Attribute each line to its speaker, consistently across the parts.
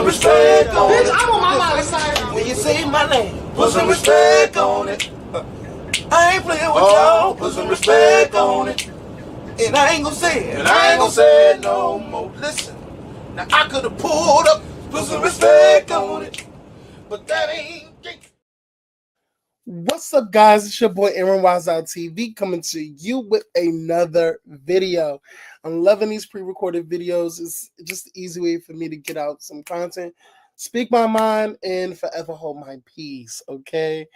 Speaker 1: respect on it.
Speaker 2: Bitch, I'm on my mama's side.
Speaker 1: When you say my name, put some respect on it. I ain't playing with y'all, put some respect on it. And I ain't gonna say it, and I ain't gonna say it no more. Listen, now I could've pulled up, put some respect on it, but that ain't it.
Speaker 3: What's up, guys? It's your boy Aaron Wise Out TV coming to you with another video. I'm loving these pre-recorded videos. It's just the easy way for me to get out some content, speak my mind, and forever hold my peace. Okay.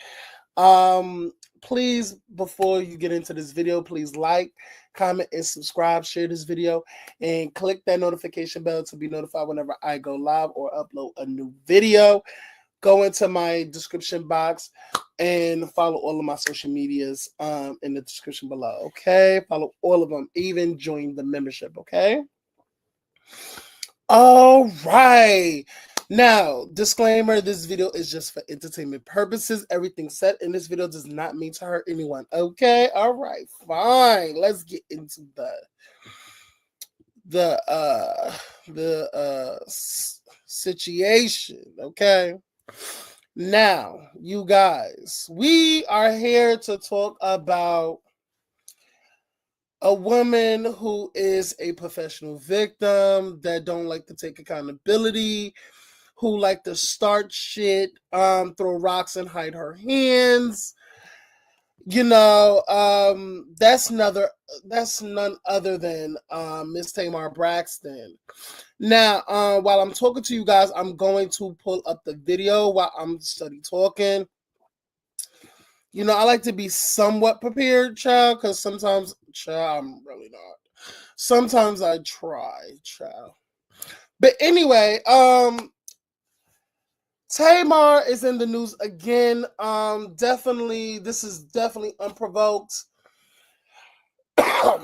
Speaker 3: Please, before you get into this video, please like, comment, and subscribe. Share this video and click that notification bell to be notified whenever I go live or upload a new video. Go into my description box and follow all of my social medias in the description below. Okay, follow all of them, even join the membership. Okay. All right. Now, disclaimer, this video is just for entertainment purposes. Everything said in this video does not mean to hurt anyone. Okay? All right, fine. Let's get into the situation. Okay? Now, you guys, we are here to talk about a woman who is a professional victim that don't like to take accountability, who like to start shit, throw rocks and hide her hands. You know, that's none other than Miss Tamar Braxton. Now, while I'm talking to you guys, I'm going to pull up the video while I'm study talking. You know, I like to be somewhat prepared, child, because sometimes, child, I'm really not. Sometimes I try, child. But anyway, Tamar is in the news again. This is definitely unprovoked.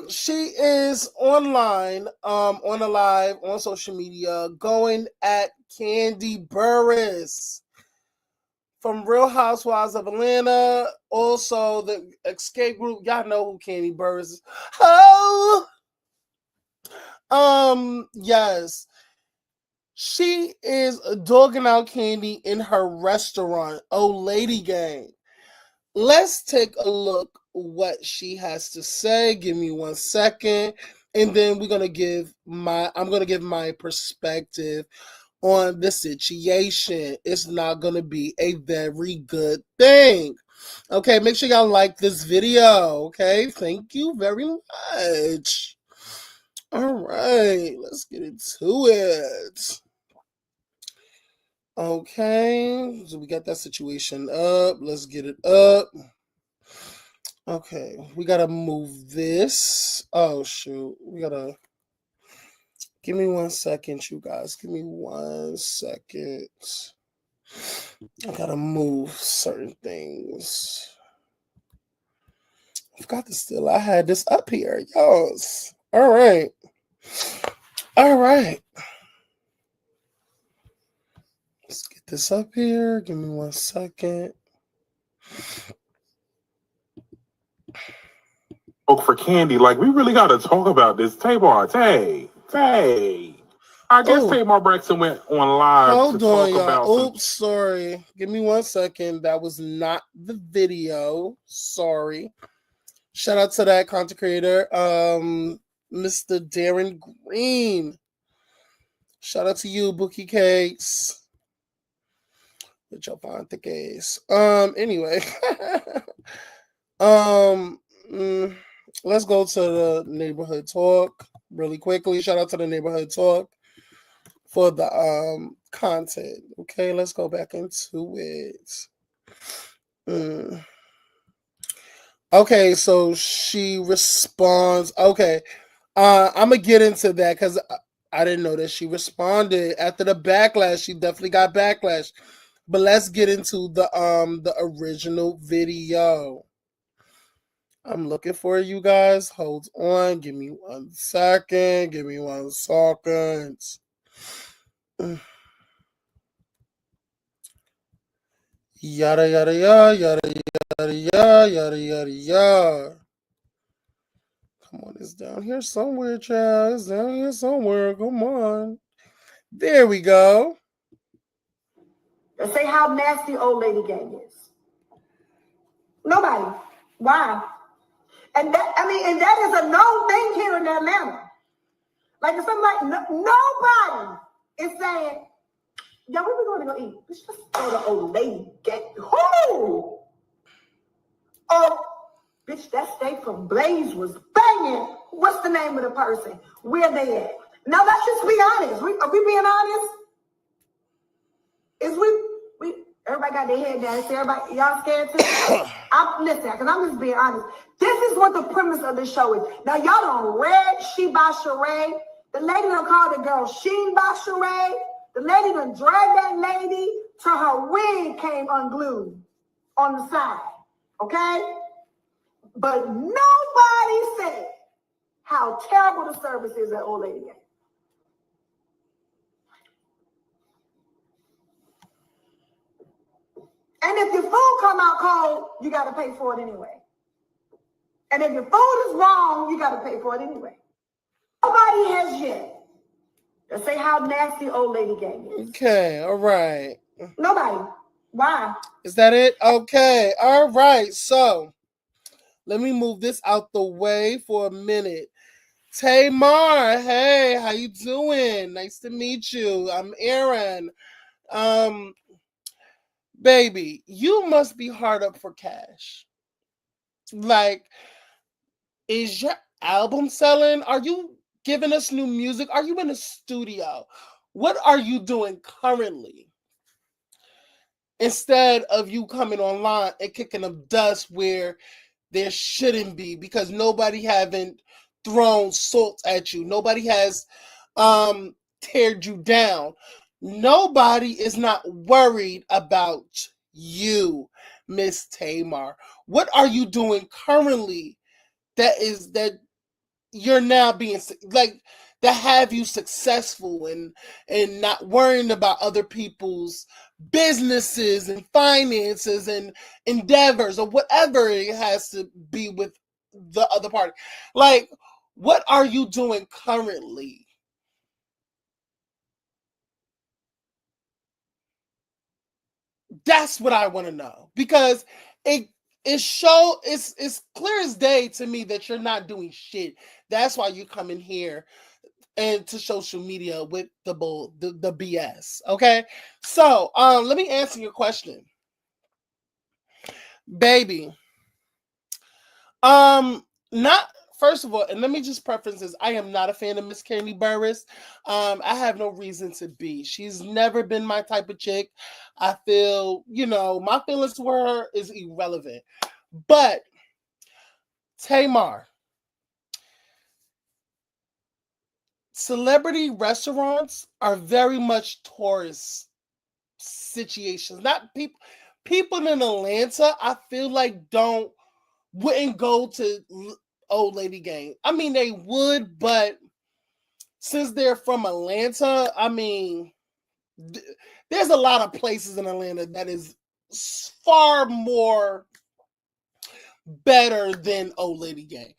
Speaker 3: She is online, on a live, on social media, going at Kandi Burruss from Real Housewives of Atlanta. Also, the escape group. Y'all know who Kandi Burruss is. Yes. She is dogging out Kandi in her restaurant, OLG Gang. Let's take a look what she has to say. Give me 1 second. And then I'm gonna give my perspective on the situation. It's not gonna be a very good thing. Okay, make sure y'all like this video. Okay, thank you very much. All right, let's get into it. Okay, so we got that situation up. Let's get it up. Okay, we gotta move this. Oh shoot, we gotta. Give me 1 second, you guys. Give me 1 second. I gotta move certain things. I forgot to still. I had this up here, y'all. All right. All right. Let's get this up here. Give me 1 second.
Speaker 4: For Kandi, like, we really got to talk about this. Tamar, I guess Tamar Braxton went on live
Speaker 3: Hold
Speaker 4: to
Speaker 3: on,
Speaker 4: talk about.
Speaker 3: Oops, sorry. Give me 1 second. That was not the video. Sorry. Shout out to that content creator, Mr. Darren Green. Shout out to you, Bookie Cakes. With your fine thick ass. Anyway. Let's go to the neighborhood talk really quickly. Shout out to the neighborhood talk for the content. Okay, let's go back into it. Okay, so she responds. Okay, I'm gonna get into that because I didn't know that she responded after the backlash. She definitely got backlash. But let's get into the original video. I'm looking for you guys. Hold on. Give me 1 second. Give me 1 second. Yada yada yada yada yada yada yada yada yada. Come on, it's down here somewhere, child. It's down here somewhere. Come on. There we go.
Speaker 2: Let's say how nasty old lady gang is. Nobody. Why? And that is a known thing here in Atlanta. Like if somebody, nobody is saying, "Yo, where we going to go eat? Let's just go to old lady gang." Who? Oh, bitch, that steak from Blaze was banging. What's the name of the person? Where they at? Now let's just be honest. Are we being honest? Is we everybody got their head down. Is everybody y'all scared too? Listen, because I'm just being honest. This is what the premise of the show is. Now y'all done read She by Sheree. The lady done called the girl Sheen by Sheree. The lady done dragged that lady till her wig came unglued on the side. Okay? But nobody said how terrible the service is at Old Lady Gang. And if your food come out cold, you got to pay for it anyway. And if your food is wrong, you got to pay for it anyway. Nobody has yet. Let's say how nasty Old Lady Gang is.
Speaker 3: Okay, all right.
Speaker 2: Nobody. Why?
Speaker 3: Is that it? Okay, all right. So let me move this out the way for a minute. Tamar, hey, how you doing? Nice to meet you. I'm Aaron. Baby, you must be hard up for cash. Like, is your album selling? Are you giving us new music? Are you in a studio? What are you doing currently? Instead of you coming online and kicking up dust where there shouldn't be, because nobody haven't thrown salt at you. Nobody has teared you down. Nobody is not worried about you, Miss Tamar. What are you doing currently that you're now being like that have you successful and not worrying about other people's businesses and finances and endeavors or whatever it has to be with the other party? Like, what are you doing currently? That's what I want to know, because it's clear as day to me that you're not doing shit. That's why you come in here and to social media with the BS. Okay, so let me answer your question, baby. Not First of all, and let me just preface this: I am not a fan of Miss Kandi Burruss. I have no reason to be. She's never been my type of chick. I feel, my feelings for her is irrelevant. But Tamar, celebrity restaurants are very much tourist situations. Not people in Atlanta, I feel like wouldn't go to Old Lady Gang. I mean, they would, but since they're from Atlanta, I mean, there's a lot of places in Atlanta that is far more better than Old Lady Gang.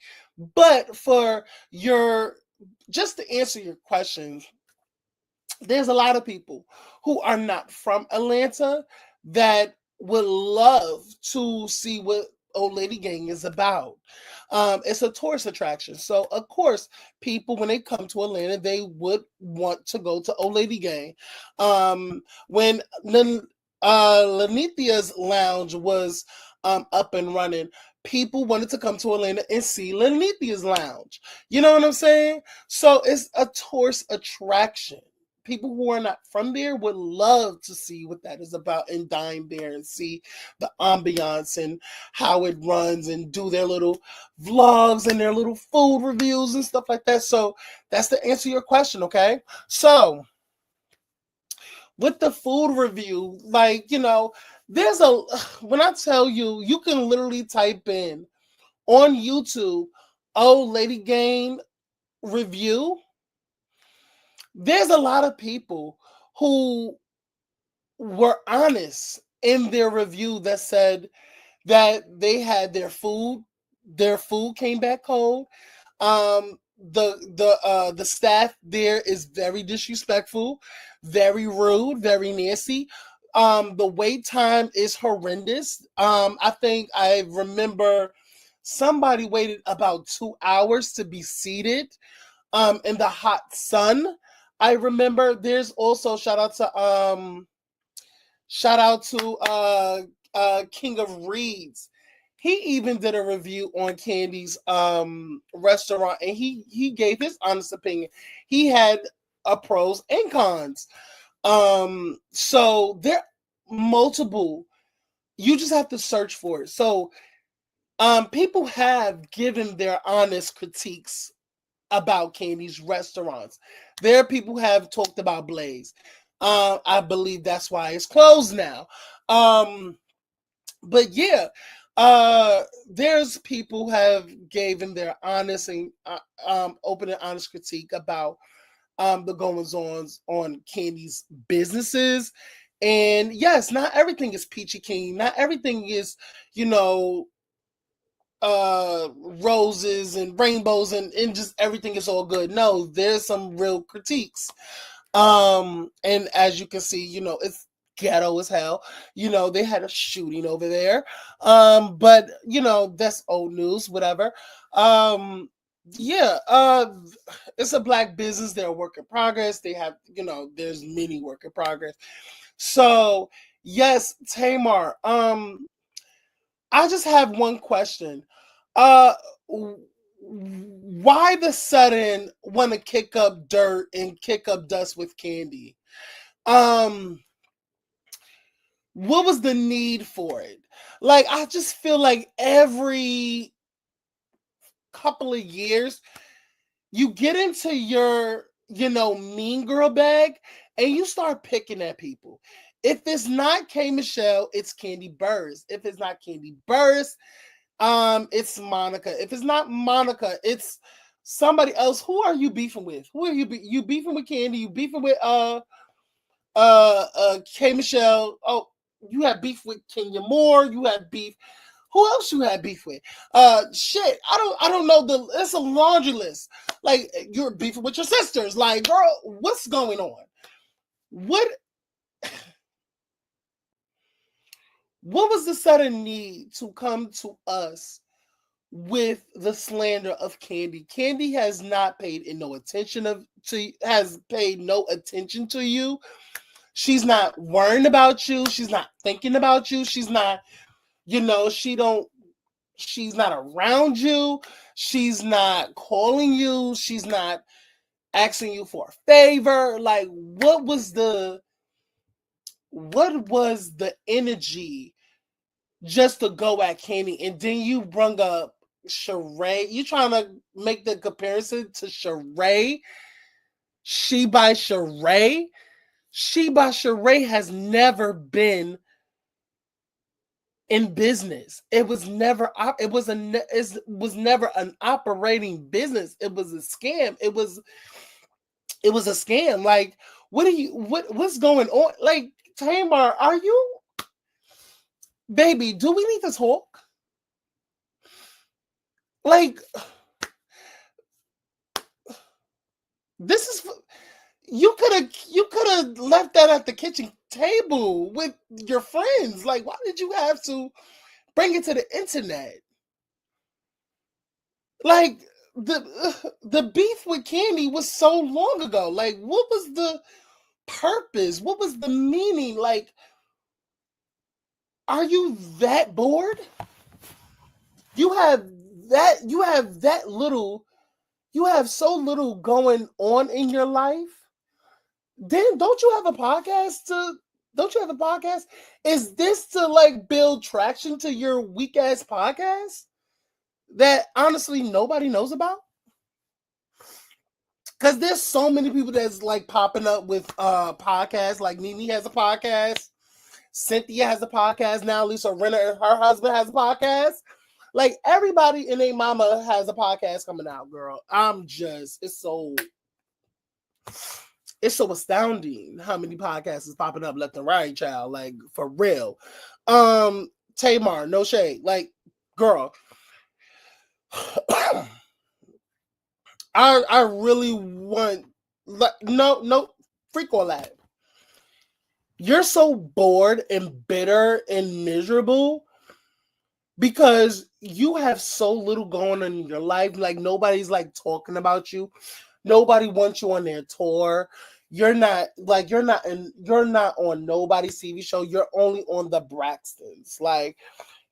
Speaker 3: But just to answer your question, there's a lot of people who are not from Atlanta that would love to see what Old Lady Gang is about. It's a tourist attraction. So, of course, people, when they come to Atlanta, they would want to go to Old Lady Gang. When Lanithia's Lounge was up and running, people wanted to come to Atlanta and see Lanithia's Lounge. You know what I'm saying? So, it's a tourist attraction. People who are not from there would love to see what that is about and dine there and see the ambiance and how it runs and do their little vlogs and their little food reviews and stuff like that. So that's to answer your question, okay? So with the food review, when I tell you, you can literally type in on YouTube, Old Lady Gang review. There's a lot of people who were honest in their review that said that they had their food came back cold. The staff there is very disrespectful, very rude, very nasty. The wait time is horrendous. I think I remember somebody waited about 2 hours to be seated in the hot sun. I remember there's also shout out to King of Reeds. He even did a review on Kandi's restaurant, and he gave his honest opinion. He had a pros and cons. So there are multiple. You just have to search for it. So people have given their honest critiques about Kandi's restaurants. There are people who have talked about Blaze. I believe that's why it's closed now. But yeah, there's people who have given their honest and open and honest critique about the goings on Kandi's businesses. And yes, not everything is peachy keen. Not everything is, roses and rainbows and just everything is all good. No, there's some real critiques. And as you can see, it's ghetto as hell. They had a shooting over there. But that's old news, whatever. Yeah, it's a black business. They're a work in progress. They have, there's many work in progress. So yes, Tamar, I just have one question. Uh why the sudden want to kick up dirt and kick up dust with Kandi? What was the need for it? Like, I just feel like every couple of years you get into your, mean girl bag and you start picking at people. If it's not K Michelle, it's Kandi Burruss. If it's not Kandi Burruss, it's Monica. If it's not Monica, it's somebody else. Who are you beefing with? Who are you beefing with? Kandi? You beefing with K Michelle? Oh, you have beef with Kenya Moore. You have beef. Who else you had beef with? Shit, I don't know. It's a laundry list. Like, you're beefing with your sisters. Like, girl, what's going on? What was the sudden need to come to us with the slander of Kandi? Kandi has not paid no attention to you. She's not worrying about you. She's not thinking about you. She's not, she's not around you. She's not calling you. She's not asking you for a favor. Like, what was the energy just to go at Kandi? And then you bring up Sheree. You trying to make the comparison to Sheree? She by Sheree? She by Sheree has never been in business. It was never an operating business. It was a scam. It was a scam. Like, what's going on? Like, Tamar, are you, baby, do we need to talk? Like, this is, you could have left that at the kitchen table with your friends. Like, why did you have to bring it to the internet? Like, the beef with Kandi was so long ago. Like, what was the purpose? What was the meaning? Like, are you that bored? You have so little going on in your life. Then don't you have a podcast? Is this to, like, build traction to your weak ass podcast that honestly nobody knows about? Because there's so many people that's, like, popping up with podcasts. Like, Nene has a podcast. Cynthia has a podcast now. Lisa Renner and her husband has a podcast. Like, everybody and their mama has a podcast coming out, girl. It's so astounding how many podcasts is popping up left and right, child. Like, for real. Tamar, no shade. Like, girl, I really want, no, freak all that. you're so bored and bitter and miserable because you have so little going on in your life. Like nobody's like talking about you. Nobody wants you on their tour. You're not on nobody's TV show. You're only on the Braxtons. Like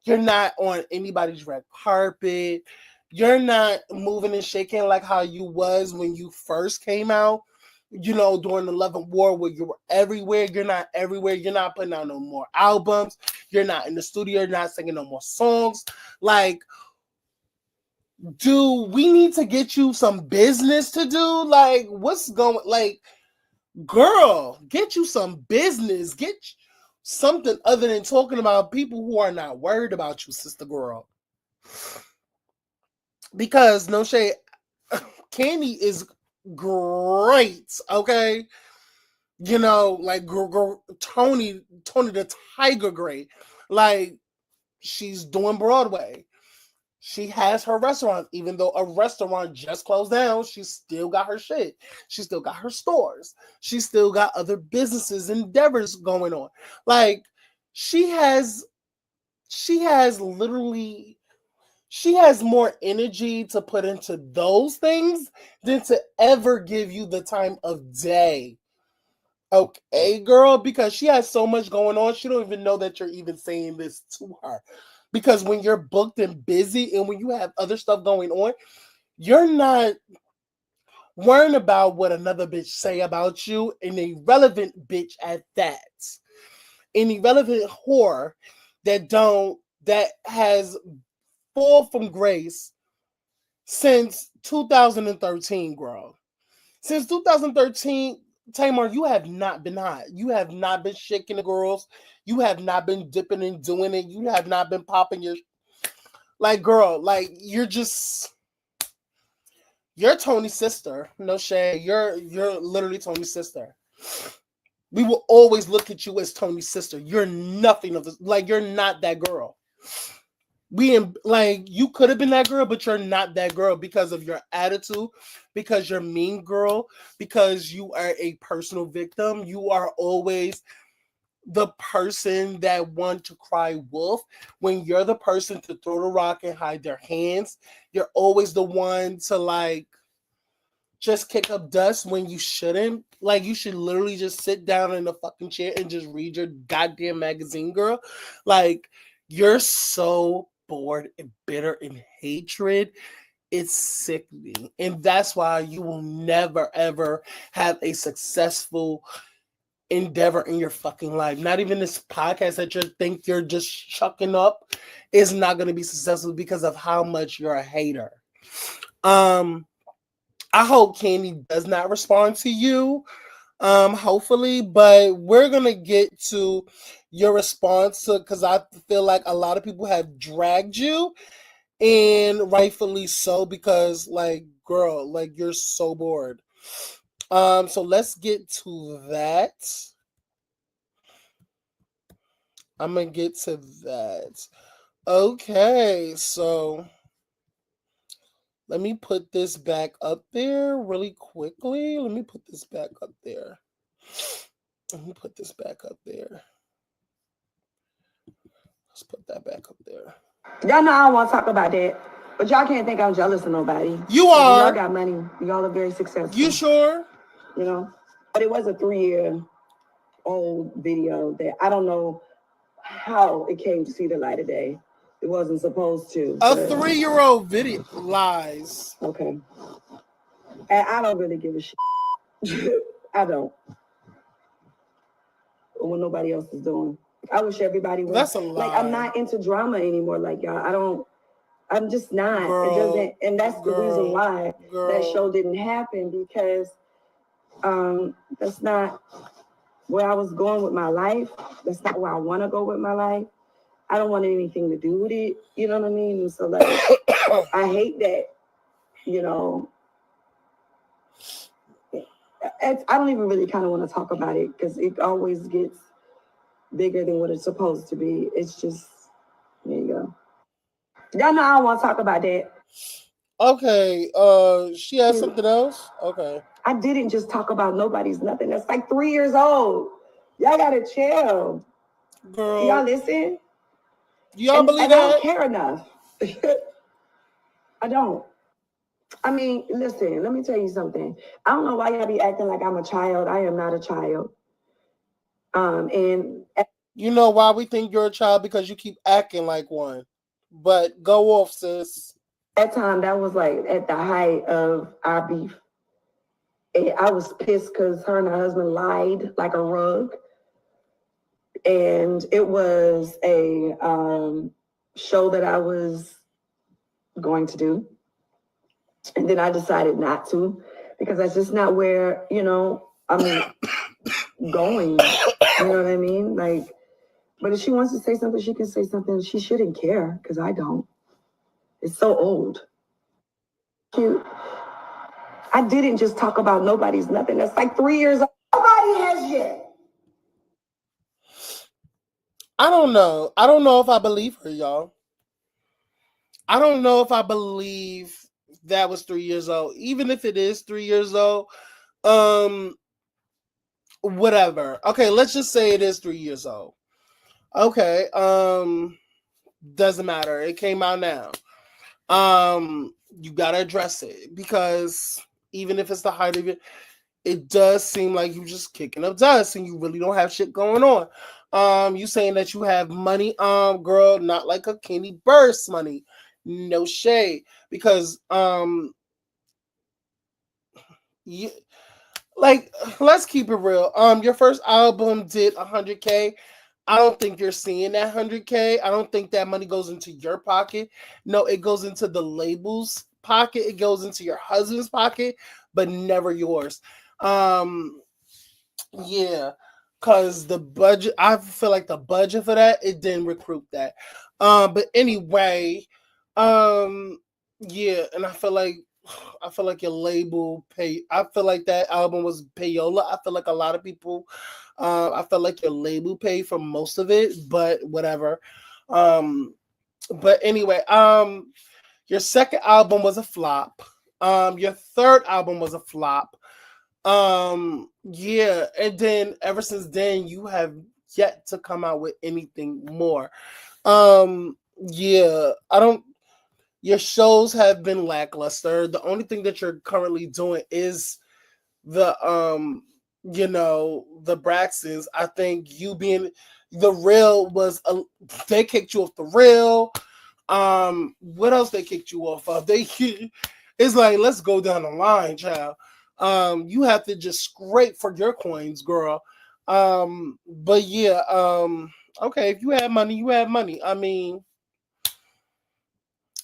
Speaker 3: you're not on anybody's red carpet. You're not moving and shaking like how you was when you first came out. You know, during the Love and War where you were everywhere. You're not everywhere. You're not putting out no more albums. You're not in the studio. You're not singing no more songs. Like, do we need to get you some business to do? Like, what's going, like, girl, get you some business. Get something other than talking about people who are not worried about you, sister girl. Because, no shade, Kandi is great, okay? You know, like Tony the Tiger great. Like, she's doing Broadway. She has her restaurant, even though a restaurant just closed down, she still got her shit. She still got her stores. She still got other businesses, endeavors going on. Like, she has more energy to put into those things than to ever give you the time of day. Okay, girl, because she has so much going on, she don't even know that you're even saying this to her. Because when you're booked and busy and when you have other stuff going on, you're not worrying about what another bitch say about you, an irrelevant bitch at that. An irrelevant whore that has fall from grace since 2013, girl. Since 2013, Tamar, you have not been hot. You have not been shaking the girls. You have not been dipping and doing it. You have not been popping your, like, girl, like, you're Tony's sister. No shade. You're literally Tony's sister. We will always look at you as Tony's sister. You're nothing of this. Like, you're not that girl. You could have been that girl, but you're not that girl because of your attitude, because you're mean girl, because you are a personal victim. You are always the person that want to cry wolf when you're the person to throw the rock and hide their hands. You're always the one to like just kick up dust when you shouldn't. Like, you should literally just sit down in a fucking chair and just read your goddamn magazine, girl. Like, you're so bored and bitter and hatred. It's sickening. And that's why you will never, ever have a successful endeavor in your fucking life. Not even this podcast that you think you're just chucking up is not going to be successful because of how much you're a hater. I hope Kandi does not respond to you. Hopefully, but we're gonna get to your response because I feel like a lot of people have dragged you, and rightfully so, because like, girl, like, you're so bored. So let's get to that. I'm gonna get to that. Okay, so let me put this back up there really quickly. Let me put this back up there. Let's put that back up there.
Speaker 2: Y'all know I don't want to talk about that, but y'all can't think I'm jealous of nobody.
Speaker 3: You are.
Speaker 2: Y'all got money. Y'all are very successful.
Speaker 3: You sure?
Speaker 2: You know, but it was a 3-year-old video that I don't know how it came to see the light of day. It wasn't supposed to.
Speaker 3: A 3-year-old video. Lies.
Speaker 2: Okay. And I don't really give a shit. I don't. What nobody else is doing. I wish everybody was.
Speaker 3: That's a lie.
Speaker 2: Like, I'm not into drama anymore. Like, y'all, I'm just not.
Speaker 3: Girl,
Speaker 2: it doesn't, and that's the reason why that show didn't happen, because that's not where I was going with my life. That's not where I want to go with my life. I don't want anything to do with it. You know what I mean? And so, like, I hate that, you know. I don't even really kind of want to talk about it because it always gets bigger than what it's supposed to be. It's just, there you go. Y'all know I don't want to talk about that.
Speaker 3: Okay, she has something else? Okay.
Speaker 2: I didn't just talk about nobody's nothing. That's like 3 years old. Y'all gotta chill.
Speaker 3: Girl.
Speaker 2: Y'all listen?
Speaker 3: Y'all believe
Speaker 2: and
Speaker 3: that?
Speaker 2: I don't care enough. I don't. I mean, listen, let me tell you something. I don't know why y'all be acting like I'm a child. I am not a child. And
Speaker 3: you know why we think you're a child? Because you keep acting like one. But go off, sis.
Speaker 2: That time, that was like at the height of our beef. And I was pissed because her and her husband lied like a rug. And it was a show that I was going to do. And then I decided not to because that's just not where, I'm going. You know what I mean? Like, but if she wants to say something, she can say something. She shouldn't care because I don't. It's so old. Cute. I didn't just talk about nobody's nothing. That's like 3 years old. Nobody has yet.
Speaker 3: I don't know. I don't know if I believe her, y'all. I don't know if I believe that was 3 years old. Even if it is 3 years old, whatever. Okay, let's just say it is 3 years old. Okay, doesn't matter. It came out now. You gotta address it because even if it's the height of it does seem like you just kicking up dust and you really don't have shit going on. You saying that you have money, girl, not like a Kandi Burruss money. No shade. Because you like let's keep it real. Your first album did 100K. I don't think you're seeing that 100K. I don't think that money goes into your pocket. No, it goes into the label's pocket. It goes into your husband's pocket, but never yours. Yeah, because the budget, I feel like the budget for that, it didn't recruit that. But anyway, yeah, and I feel like your label pay. I feel like that album was payola. I feel like a lot of people. I feel like your label paid for most of it, but whatever. But anyway, your second album was a flop. Your third album was a flop. Yeah, and then ever since then, you have yet to come out with anything more. Yeah, I don't. Your shows have been lackluster. The only thing that you're currently doing is the the Braxtons. I think you being the real was they kicked you off the real. What else they kicked you off of? It's like let's go down the line, child. You have to just scrape for your coins, girl. But yeah, okay, if you have money, you have money. I mean,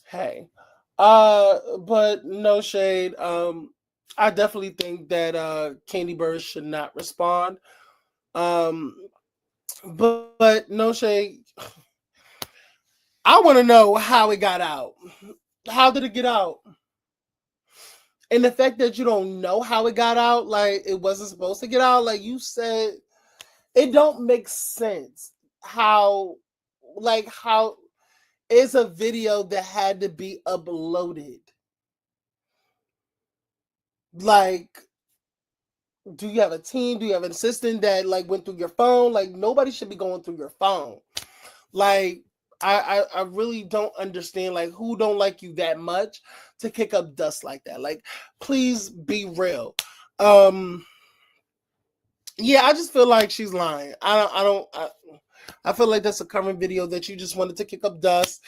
Speaker 3: hey. But no shade. I definitely think that Kandi Burruss should not respond. Um, but no shade. I want to know how it got out. How did it get out? And the fact that you don't know how it got out, like it wasn't supposed to get out, like you said, it don't make sense. How it's a video that had to be uploaded. Like, do you have a team? Do you have an assistant that like went through your phone? Like nobody should be going through your phone. Like I really don't understand like who don't like you that much to kick up dust like that. Like please be real. Yeah, I just feel like she's lying. I feel like that's a current video that you just wanted to kick up dust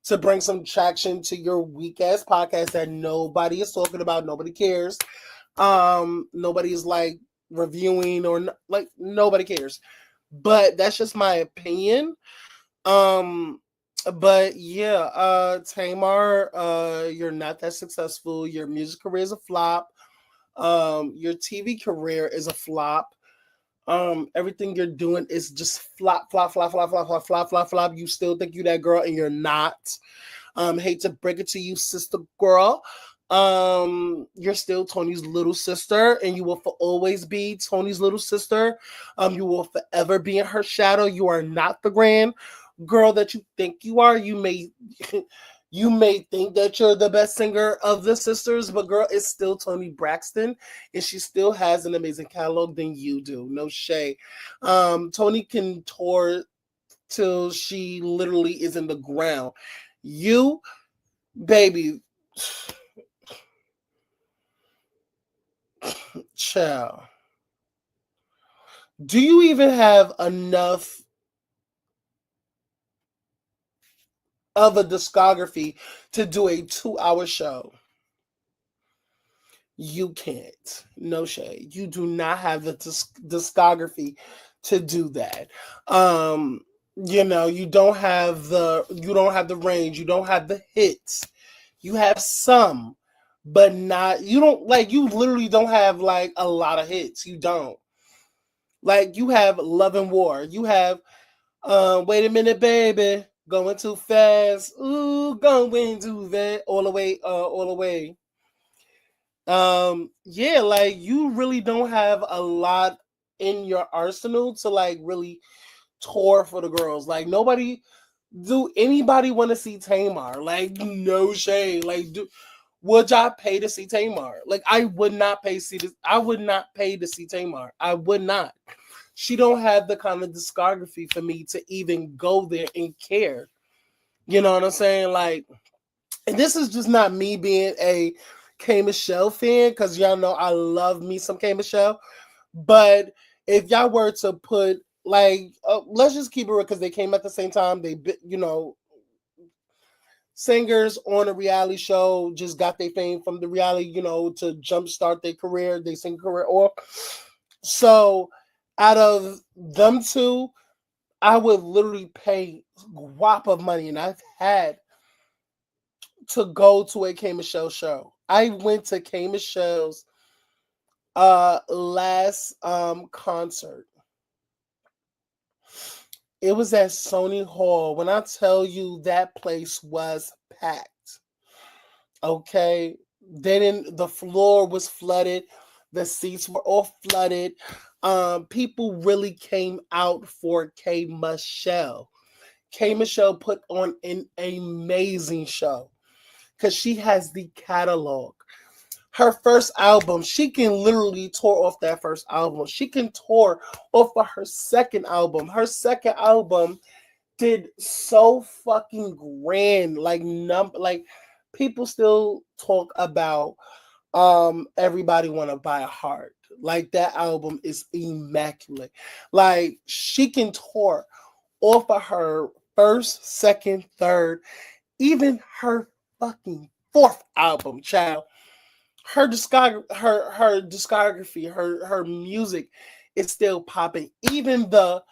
Speaker 3: to bring some traction to your weak ass podcast that nobody is talking about, nobody cares. Nobody's like reviewing or like nobody cares. But that's just my opinion. But yeah, Tamar, you're not that successful. Your music career is a flop. Your TV career is a flop. Everything you're doing is just flop, flop, flop, flop, flop, flop, flop, flop, flop. You still think you that girl and you're not. Hate to break it to you, sister girl. You're still Tony's little sister, and you will always be Tony's little sister. You will forever be in her shadow. You are not the grand girl that you think you are. You may You may think that you're the best singer of the sisters, but girl, it's still Toni Braxton, and she still has an amazing catalog than you do. No shade. Toni can tour till she literally is in the ground. You, baby, child. Do you even have enough of a discography to do a 2-hour show? You can't. No shade. You do not have the discography to do that. You don't have the range, you don't have the hits. You have some, but not, you literally don't have like a lot of hits. You don't. Like, you have Love and War. You have Wait a Minute Baby, Going Too Fast. Ooh, going too fast. All the way, all the way. Yeah, like, you really don't have a lot in your arsenal to like really tour for the girls. Like, anybody want to see Tamar? Like, no shade. Like, would y'all pay to see Tamar? Like, I would not pay to see Tamar. I would not. She don't have the kind of discography for me to even go there and care. You know what I'm saying? Like, and this is just not me being a K Michelle fan, because y'all know I love me some K Michelle. But if y'all were to put, like, let's just keep it real, because they came at the same time. They, singers on a reality show just got their fame from the reality, to jumpstart their career, they sing career off. So out of them two, I would literally pay a whop of money, and I've had to go to a K Michelle show. I went to K Michelle's last concert. It was at Sony Hall. When I tell you, that place was packed. Okay. The floor was flooded. The seats were all flooded. People really came out for K Michelle. K Michelle put on an amazing show because she has the catalog. Her first album, she can literally tour off that first album. She can tour off of her second album. Her second album did so fucking grand. Like people still talk about Everybody Wanna Buy a Heart. Like, that album is immaculate. Like, she can tour off of her first, second, third, even her fucking fourth album, child. Her discography, her music is still popping. Even the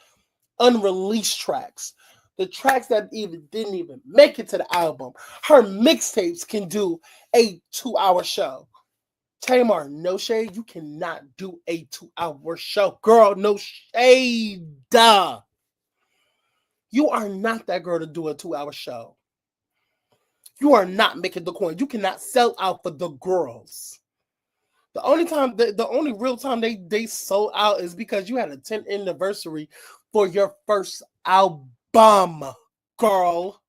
Speaker 3: unreleased tracks, the tracks that didn't even make it to the album, her mixtapes can do a 2-hour show. Tamar, no shade, you cannot do a 2-hour show. Girl, no shade. You are not that girl to do a 2-hour show. You are not making the coin. You cannot sell out for the girls. The only real time they sold out is because you had a 10th anniversary for your first album, girl.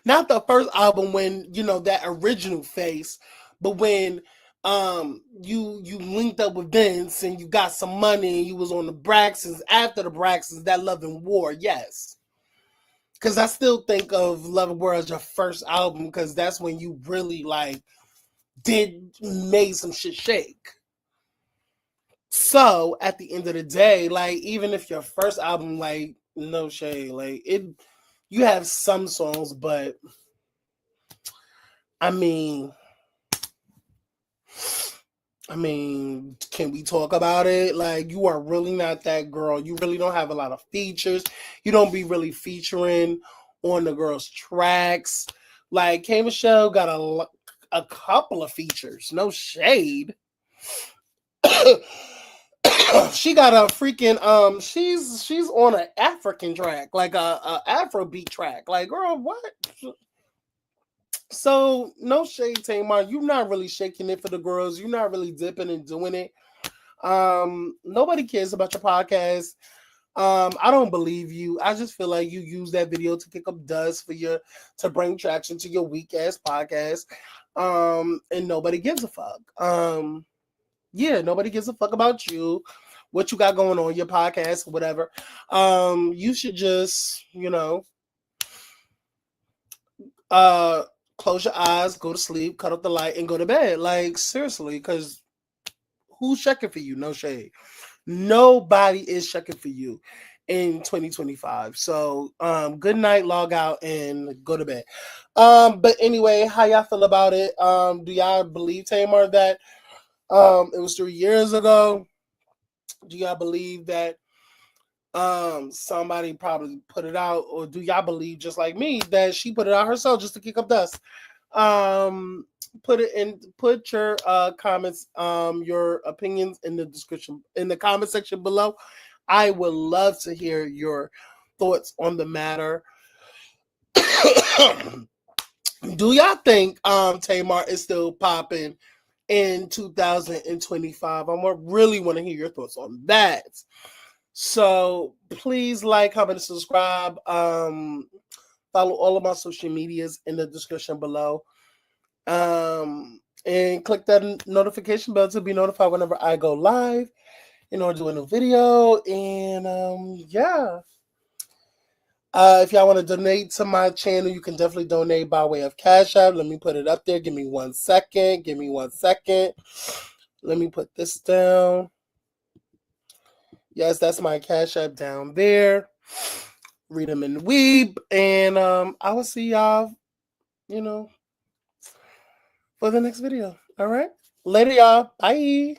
Speaker 3: Not the first album when, that original Face, but when you linked up with Vince and you got some money and you was on the Braxtons, after the Braxtons, that Love and War, yes. Because I still think of Love and War as your first album, because that's when you really, like, made some shit shake. So, at the end of the day, like, even if your first album, like, no shade, like, you have some songs, but, I mean, can we talk about it? Like, you are really not that girl. You really don't have a lot of features. You don't be really featuring on the girls' tracks. Like, K Michelle got a couple of features. No shade. She got a freaking she's on an African track, like a Afrobeat track. Like, girl, what? So, no shade, Tamar. You're not really shaking it for the girls. You're not really dipping and doing it. Nobody cares about your podcast. I don't believe you. I just feel like you use that video to kick up dust to bring traction to your weak ass podcast. And nobody gives a fuck. Yeah, nobody gives a fuck about you, what you got going on, your podcast, whatever. You should just, close your eyes, go to sleep, cut off the light, and go to bed. Like, seriously, because who's checking for you? No shade. Nobody is checking for you in 2025. So good night, log out, and go to bed. But anyway, how y'all feel about it? Do y'all believe, Tamar, that it was 3 years ago? Do y'all believe that somebody probably put it out, or do y'all believe, just like me, that she put it out herself just to kick up dust? Put your comments, your opinions in the description, in the comment section below. I would love to hear your thoughts on the matter. Do y'all think Tamar is still popping in 2025? Really want to hear your thoughts on that. So please like, comment, and subscribe. Follow all of my social medias in the description below. And click that notification bell to be notified whenever I go live or do a new video. And yeah. If y'all want to donate to my channel, you can definitely donate by way of Cash App. Let me put it up there. Give me 1 second. Let me put this down. Yes, that's my Cash App down there. Read them and weep. And I will see y'all, for the next video. All right? Later, y'all. Bye.